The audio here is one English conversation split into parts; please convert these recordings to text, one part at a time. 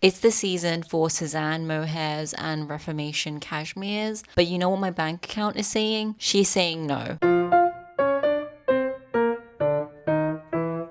It's the season for Suzanne mohairs and Reformation cashmeres, but you know what my bank account is saying? She's saying no.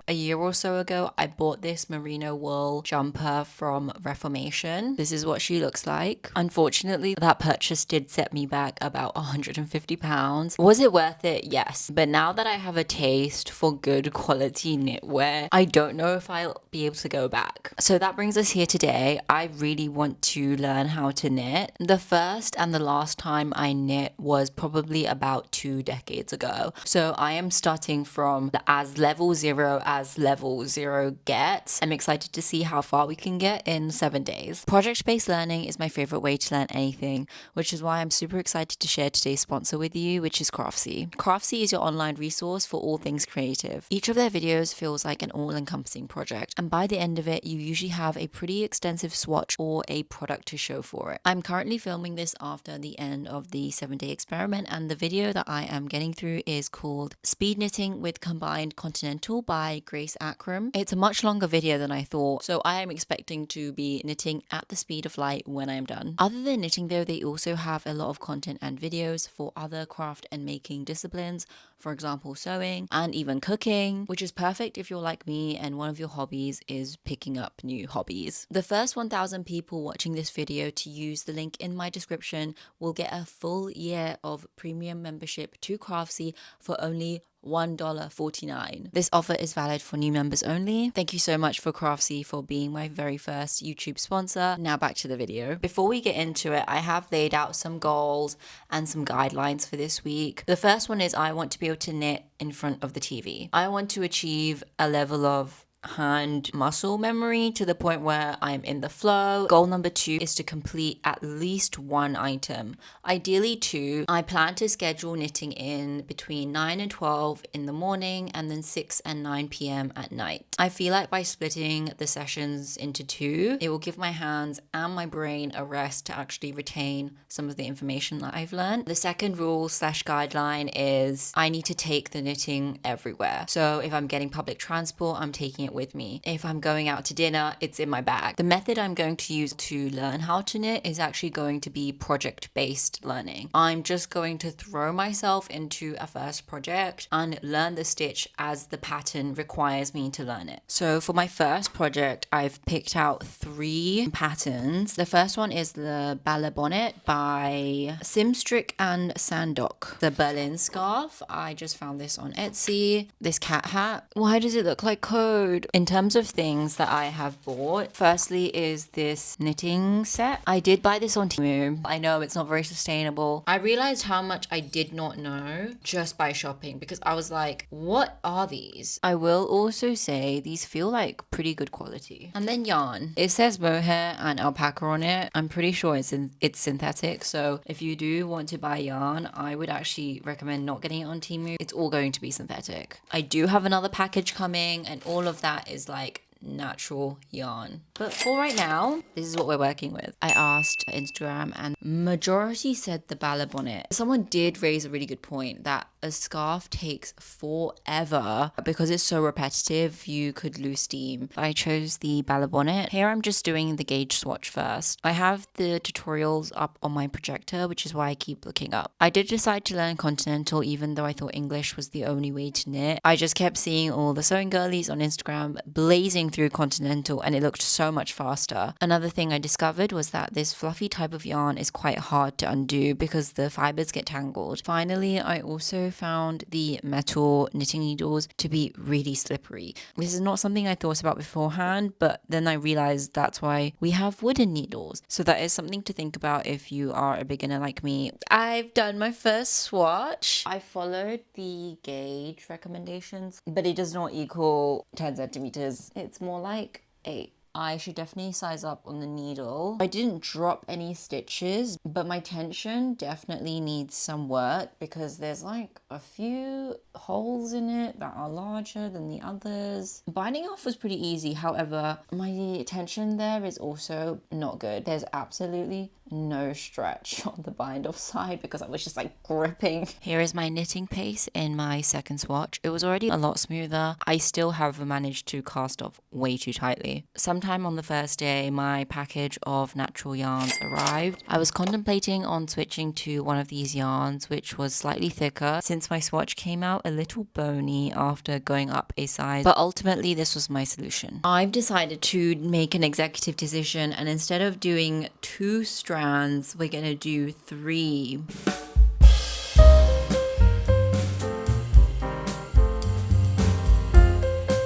A year or so ago, I bought this merino wool jumper from Reformation. This is what she looks like. Unfortunately, that purchase did set me back about £150. Was it worth it? Yes. But now that I have a taste for good quality knitwear, I don't know if I'll be able to go back. So that brings us here today. I really want to learn how to knit. The first and the last time I knit was probably about 2 decades ago. So I am starting from as level 0 as level 0 gets. I'm excited to see how far we can get in 7 days. Project-based learning is my favorite way to learn anything, which is why I'm super excited to share today's sponsor with you, which is Craftsy. Craftsy is your online resource for all things creative. Each of their videos feels like an all-encompassing project, and by the end of it, you usually have a pretty extensive swatch or a product to show for it. I'm currently filming this after the end of the 7-day experiment, and the video that I am getting through is called Speed Knitting with Combined Continental by Grace Akram. It's a much longer video than I thought, so I am expecting to be knitting at the speed of light when I am done. Other than knitting though, they also have a lot of content and videos for other craft and making disciplines, for example sewing and even cooking, which is perfect if you're like me and one of your hobbies is picking up new hobbies. The first 1,000 people watching this video to use the link in my description will get a full year of premium membership to Craftsy for only $1.49. This offer is valid for new members only. Thank you so much for Craftsy for being my very first YouTube sponsor. Now back to the video. Before we get into it, I have laid out some goals and some guidelines for this week. The first one is I want to be able to knit in front of the TV. I want to achieve a level of hand muscle memory to the point where I'm in the flow. Goal number 2 is to complete at least 1 item, ideally 2. I plan to schedule knitting in between 9 and 12 in the morning and then 6 and 9 p.m. at night. I feel like by splitting the sessions into 2, it will give my hands and my brain a rest to actually retain some of the information that I've learned. The second rule / guideline is I need to take the knitting everywhere. So if I'm getting public transport, I'm taking it with me. If I'm going out to dinner, it's in my bag. The method I'm going to use to learn how to knit is actually going to be project-based learning. I'm just going to throw myself into a first project and learn the stitch as the pattern requires me to learn it. So for my first project, I've picked out 3 patterns. The first one is the bonnet by Simstrick and Sandock. The Berlin scarf, I just found this on Etsy. This cat hat. Why does it look like code? In terms of things that I have bought, firstly is this knitting set. I did buy this on Temu. I know it's not very sustainable. I realized how much I did not know just by shopping because I was like, what are these? I will also say these feel like pretty good quality. And then yarn. It says mohair and alpaca on it. I'm pretty sure it's synthetic, so if you do want to buy yarn, I would actually recommend not getting it on Temu. It's all going to be synthetic. I do have another package coming and all of that is like natural yarn. But for right now, this is what we're working with. I asked Instagram and majority said the bonnet. Someone did raise a really good point that a scarf takes forever because it's so repetitive, you could lose steam. I chose the bonnet. Here I'm just doing the gauge swatch first. I have the tutorials up on my projector, which is why I keep looking up. I did decide to learn continental even though I thought English was the only way to knit. I just kept seeing all the sewing girlies on Instagram blazing through continental and it looked so much faster. Another thing I discovered was that this fluffy type of yarn is quite hard to undo because the fibers get tangled. Finally, I also found the metal knitting needles to be really slippery. This is not something I thought about beforehand, but then I realized that's why we have wooden needles. So that is something to think about if you are a beginner like me. I've done my first swatch. I followed the gauge recommendations, but it does not equal 10 centimeters. It's more like 8. I should definitely size up on the needle. I didn't drop any stitches, but my tension definitely needs some work because there's like a few holes in it that are larger than the others. Binding off was pretty easy. However, my tension there is also not good. There's absolutely no stretch on the bind off side because I was just like gripping. Here is my knitting pace in my second swatch. It was already a lot smoother. I still have managed to cast off way too tightly. Sometime on the first day, my package of natural yarns arrived. I was contemplating on switching to one of these yarns, which was slightly thicker, since my swatch came out a little bony after going up a size, but ultimately this was my solution. I've decided to make an executive decision, and instead of doing 2 strands, we're gonna do 3.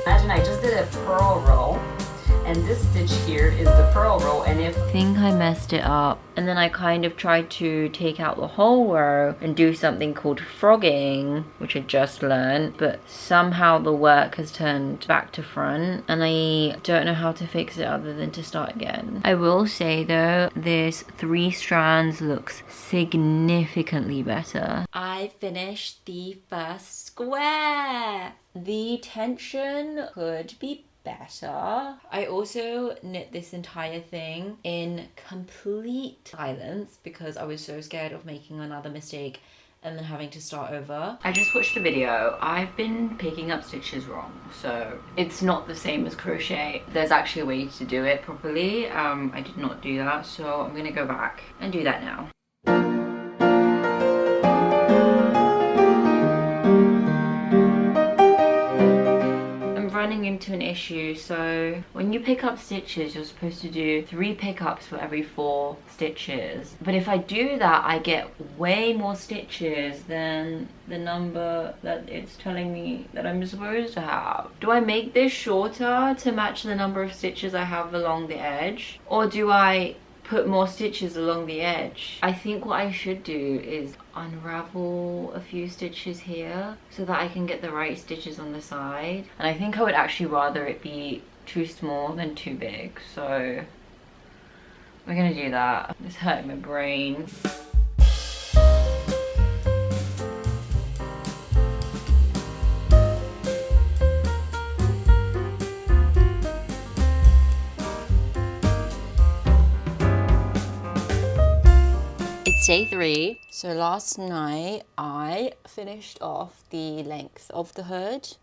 Imagine I just did a purl roll, and this stitch here is the purl row, and I think I messed it up, and then I kind of tried to take out the whole row and do something called frogging, which I just learned, but somehow the work has turned back to front and I don't know how to fix it other than to start again. I will say though, this 3 strands looks significantly better. I finished the first square. The tension could be better. I also knit this entire thing in complete silence because I was so scared of making another mistake and then having to start over. I just watched the video. I've been picking up stitches wrong, so it's not the same as crochet. There's actually a way to do it properly. I did not do that, so I'm gonna go back and do that now. Running into an issue. So when you pick up stitches, you're supposed to do 3 pickups for every 4 stitches, but if I do that, I get way more stitches than the number that it's telling me that I'm supposed to have. Do I make this shorter to match the number of stitches I have along the edge, or do I put more stitches along the edge? I think what I should do is unravel a few stitches here so that I can get the right stitches on the side, and I think I would actually rather it be too small than too big, so we're gonna do that. It's hurting my brain. Day 3. So last night I finished off the length of the hood.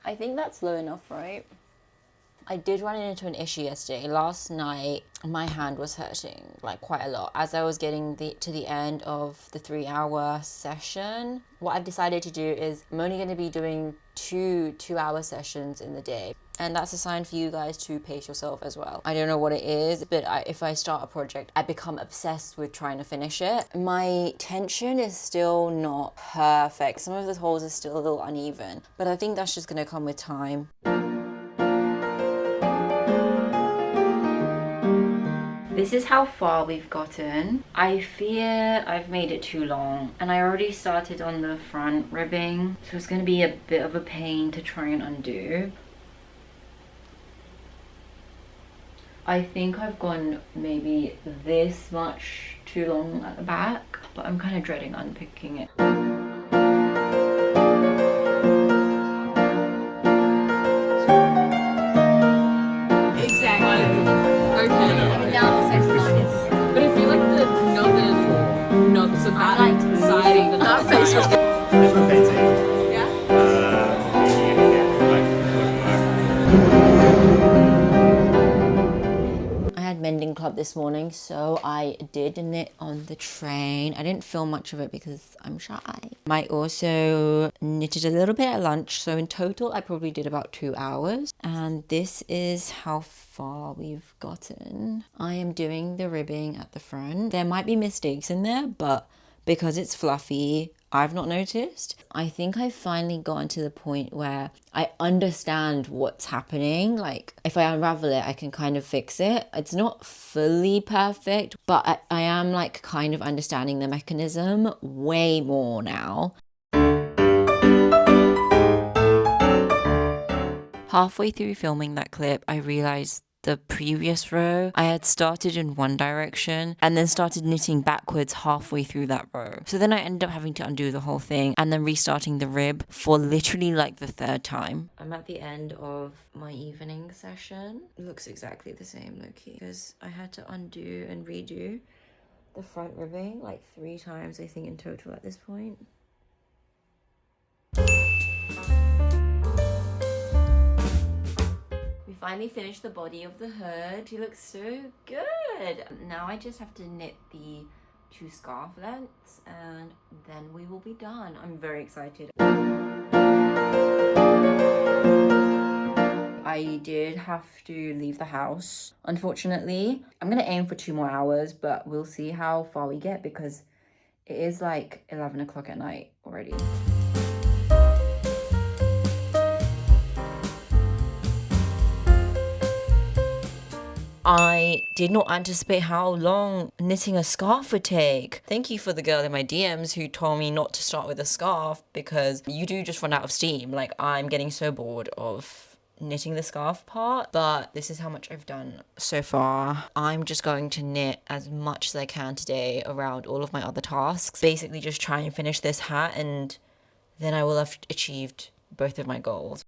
I think that's low enough, right? I did run into an issue yesterday. Last night my hand was hurting like quite a lot as I was getting to the end of the 3-hour session. What I've decided to do is I'm only going to be doing 2 2-hour sessions in the day. And that's a sign for you guys to pace yourself as well. I don't know what it is, but if I start a project, I become obsessed with trying to finish it. My tension is still not perfect. Some of the holes are still a little uneven, but I think that's just gonna come with time. This is how far we've gotten. I fear I've made it too long, and I already started on the front ribbing, so it's gonna be a bit of a pain to try and undo. I think I've gone maybe this much too long at the back, but I'm kind of dreading unpicking it. Exactly. Okay. Now the second line is. But I feel like the numbers, so that like side of the face was good. Mending club this morning, so I did knit on the train. I didn't film much of it because I'm shy. I also knitted a little bit at lunch, so in total I probably did about 2 hours, and this is how far we've gotten. I am doing the ribbing at the front. There might be mistakes in there, but because it's fluffy, I've not noticed. I think I've finally gotten to the point where I understand what's happening. Like if I unravel it, I can kind of fix it. It's not fully perfect, but I am like kind of understanding the mechanism way more now. Halfway through filming that clip, I realized the previous row, I had started in one direction and then started knitting backwards halfway through that row. So then I ended up having to undo the whole thing and then restarting the rib for literally like the third time. I'm at the end of my evening session. It looks exactly the same, low-key, because I had to undo and redo the front ribbing like 3 times, I think, in total at this point. We finally finished the body of the hood. She looks so good. Now I just have to knit the 2 scarf lengths and then we will be done. I'm very excited. I did have to leave the house, unfortunately. I'm gonna aim for 2 more hours, but we'll see how far we get because it is like 11 o'clock at night already. I did not anticipate how long knitting a scarf would take. Thank you for the girl in my DMs who told me not to start with a scarf because you do just run out of steam. Like, I'm getting so bored of knitting the scarf part, but this is how much I've done so far. I'm just going to knit as much as I can today around all of my other tasks. Basically just try and finish this hat and then I will have achieved both of my goals.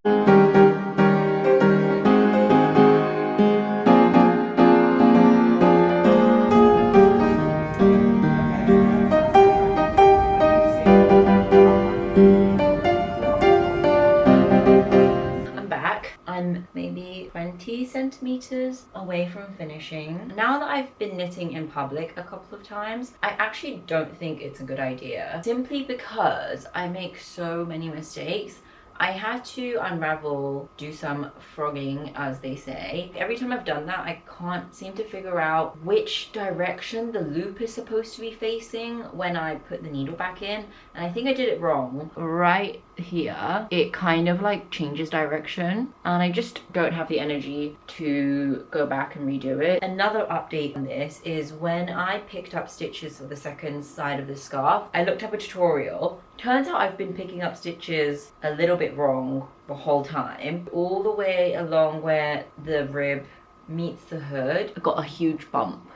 I'm maybe 20 centimeters away from finishing. Now that I've been knitting in public a couple of times, I actually don't think it's a good idea. Simply because I make so many mistakes. I had to unravel, do some frogging, as they say. Every time I've done that, I can't seem to figure out which direction the loop is supposed to be facing when I put the needle back in. And I think I did it wrong. Right here, it kind of like changes direction. And I just don't have the energy to go back and redo it. Another update on this is when I picked up stitches for the second side of the scarf, I looked up a tutorial. Turns out I've been picking up stitches a little bit wrong the whole time. All the way along where the rib meets the hood, I got a huge bump.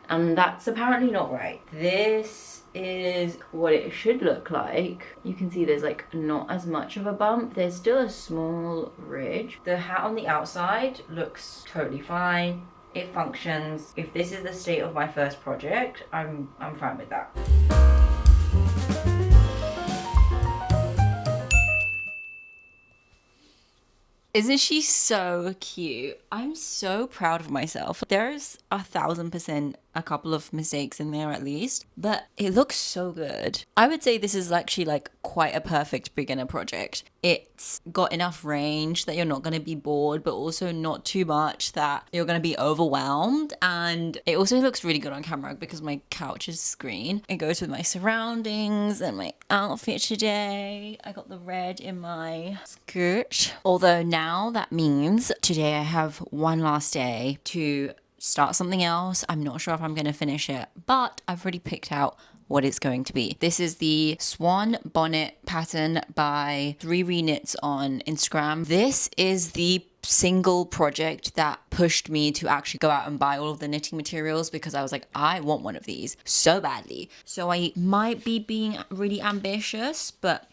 And that's apparently not right. This is what it should look like. You can see there's like not as much of a bump. There's still a small ridge. The hat on the outside looks totally fine. It functions. If this is the state of my first project, I'm fine with that. Isn't she so cute? I'm so proud of myself. There's 1000% a couple of mistakes in there at least, but it looks so good. I would say this is actually like quite a perfect beginner project. It's got enough range that you're not going to be bored, but also not too much that you're going to be overwhelmed. And it also looks really good on camera because my couch is green. It goes with my surroundings and my outfit today. I got the red in my skirt. Although now that means today I have one last day to start something else. I'm not sure if I'm going to finish it, but I've already picked out what it's going to be. This is the swan bonnet pattern by 3 Reknits on Instagram. This is the single project that pushed me to actually go out and buy all of the knitting materials because I was like, I want one of these so badly. So I might be being really ambitious, but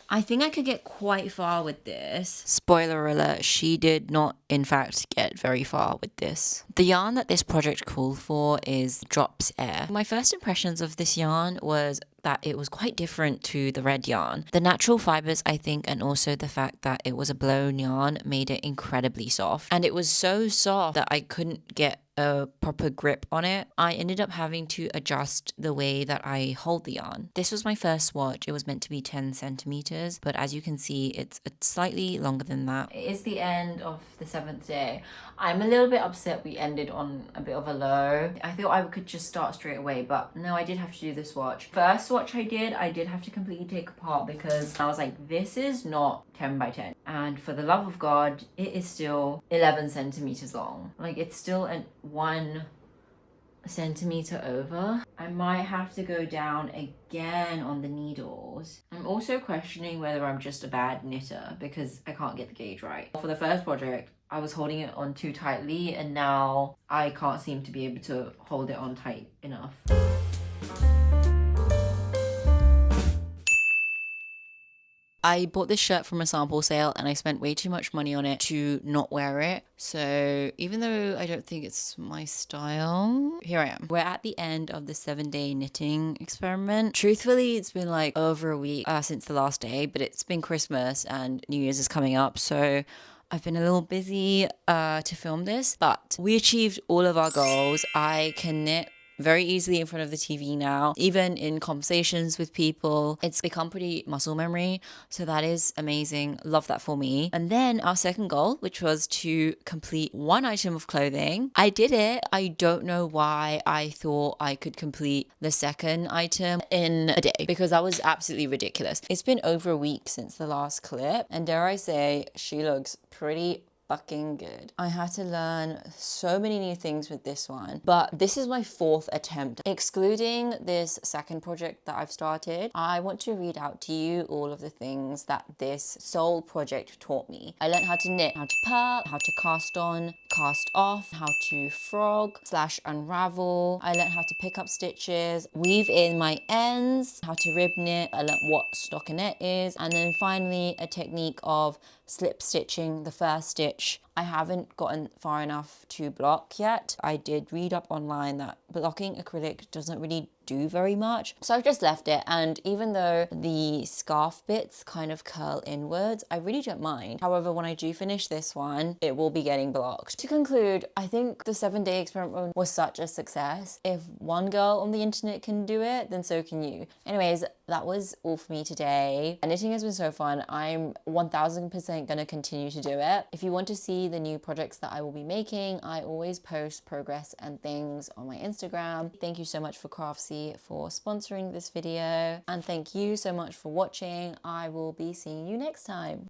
I think I could get quite far with this. Spoiler alert, she did not in fact get very far with this. The yarn that this project called for is Drops Air. My first impressions of this yarn was that it was quite different to the red yarn. The natural fibers, I think, and also the fact that it was a blown yarn made it incredibly soft. And it was so soft that I couldn't get a proper grip on it. I ended up having to adjust the way that I hold the yarn. This was my first swatch. It was meant to be 10 centimeters, but as you can see, it's slightly longer than that. It is the end of the 7th day. I'm a little bit upset we ended on a bit of a low. I thought I could just start straight away, but no, I did have to do the swatch. First swatch I did have to completely take apart because I was like, this is not 10 by 10. And for the love of God, it is still 11 centimeters long. Like, it's still at 1 centimeter over. I might have to go down again on the needles. I'm also questioning whether I'm just a bad knitter because I can't get the gauge right. For the first project, I was holding it on too tightly, and now I can't seem to be able to hold it on tight enough. I bought this shirt from a sample sale and I spent way too much money on it to not wear it. So even though I don't think it's my style, here I am. We're at the end of the 7-day knitting experiment. Truthfully, it's been like over a week since the last day, but it's been Christmas and New Year's is coming up. So I've been a little busy to film this, but we achieved all of our goals. I can knit very easily in front of the TV now, even in conversations with people. It's become pretty muscle memory, so that is amazing. Love that for me. And then our second goal, which was to complete one item of clothing, I did it. I don't know why I thought I could complete the second item in a day, because that was absolutely ridiculous. It's been over a week since the last clip, and dare I say, she looks pretty fucking good. I had to learn so many new things with this one, but this is my 4th attempt. Excluding this second project that I've started, I want to read out to you all of the things that this sole project taught me. I learned how to knit, how to purl, how to cast on, cast off, how to frog / unravel. I learned how to pick up stitches, weave in my ends, how to rib knit. I learned what stockinette is, and then finally a technique of slip stitching the first stitch. I haven't gotten far enough to block yet. I did read up online that blocking acrylic doesn't really do very much, so I've just left it. And even though the scarf bits kind of curl inwards, I really don't mind. However, when I do finish this one, it will be getting blocked. To conclude, I think the 7-day experiment was such a success. If one girl on the internet can do it, then so can you. Anyways, that was all for me today. Knitting has been so fun. I'm 1000% gonna continue to do it. If you want to see the new projects that I will be making, I always post progress and things on my Instagram. Thank you so much for Craftsy for sponsoring this video, and thank you so much for watching. I will be seeing you next time.